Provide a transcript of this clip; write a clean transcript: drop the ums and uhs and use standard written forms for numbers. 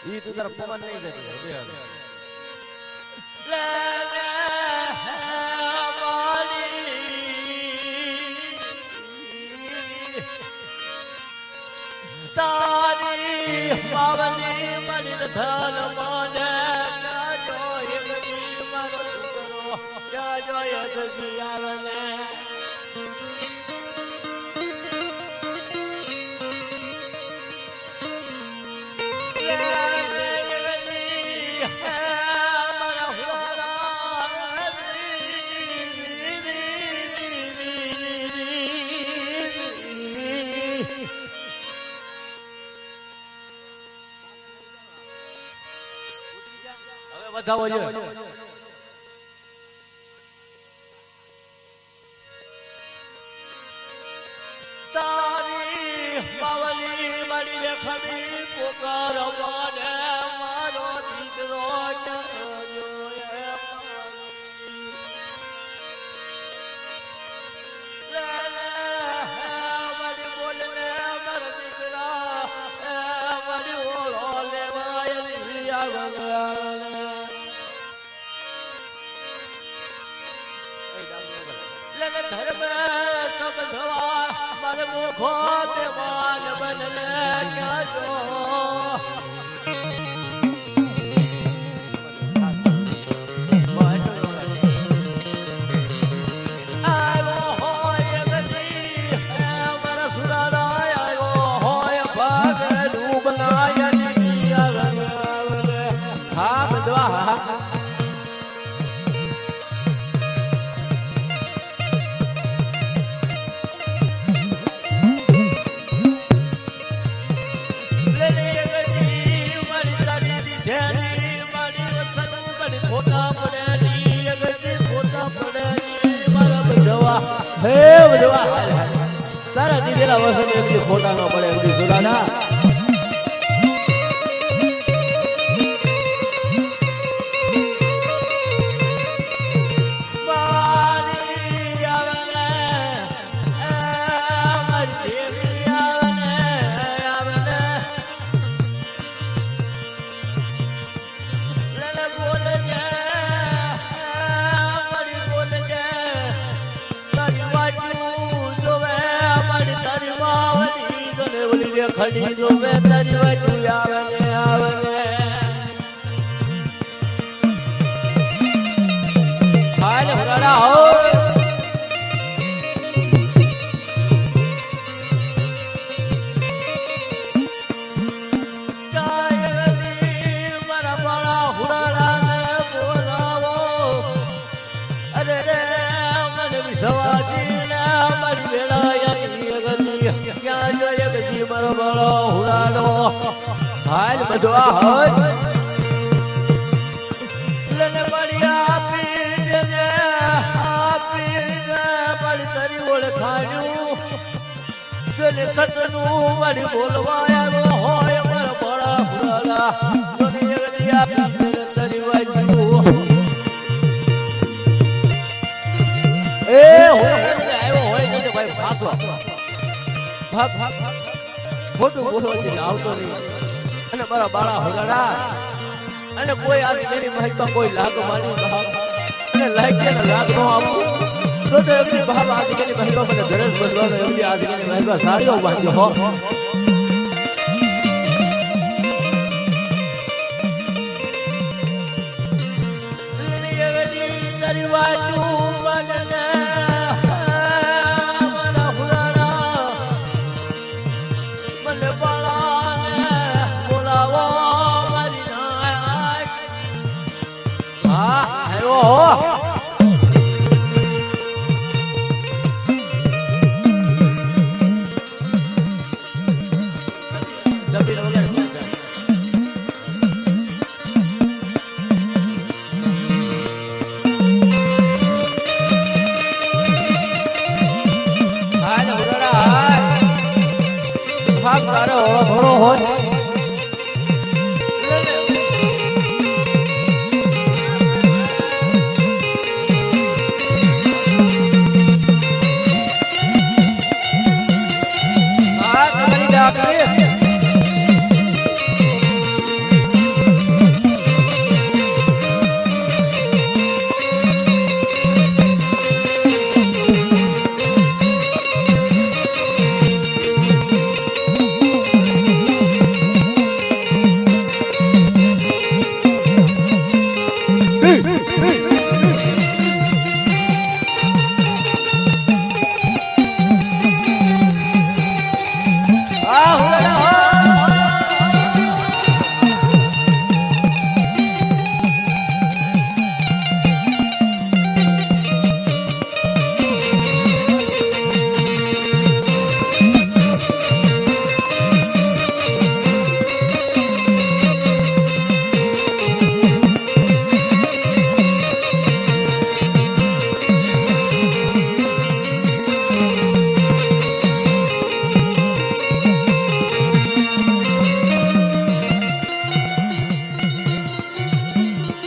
ઈ તું તાર પવન નહીં જતો બે તારી પાવની મન ધન મને જોય ગજી મારો છોકરો જોય ગજી આવને વધાવો જો તારી પાવની મળી ખબી પોકાર મને મારો દીકરો ધર્મ સબ ધવા મન મુખો દેવાન બનને ક્યાં હે બધવા તારા દીકરા વસન એટલી ખોટા ન પડે એટલી સુરાના ખડી જો વે તારી વાજુ આવને આવને હાલ હરાડા હો કાયલી મારા બાળા હુરાડા બોલાવો અરે રે મને વિશ્વાસી ના મારી વેળાયા ગતિ ક્યાં જોય ગજી મારો બાળો હુરાડો હાલ બધવા હોત લને પડી આપીને પડી તારી ઓળખાણ્યું તને સતનું વળી બોલવા આવ્યો હોય મારા બાળા હુરાડા તને ગજી આપીને તારી વાજ્યું એ હોય આવ્યો હોય તો ભાઈ ફાસો ખોટું બોલો છે આવતો નહીં અને મારા બાળા હોગાડા અને કોઈ આવી તેની મહેલમાં કોઈ લાગ માની ભાવ અને લાગ્યા લાગ નો આપું તો એકની ભાવ આજે કેની મહેલમાં મને ધરસ બદલવાનો એવી આજે કેની મહેલમાં સાડીઓ બાંધ્યો હો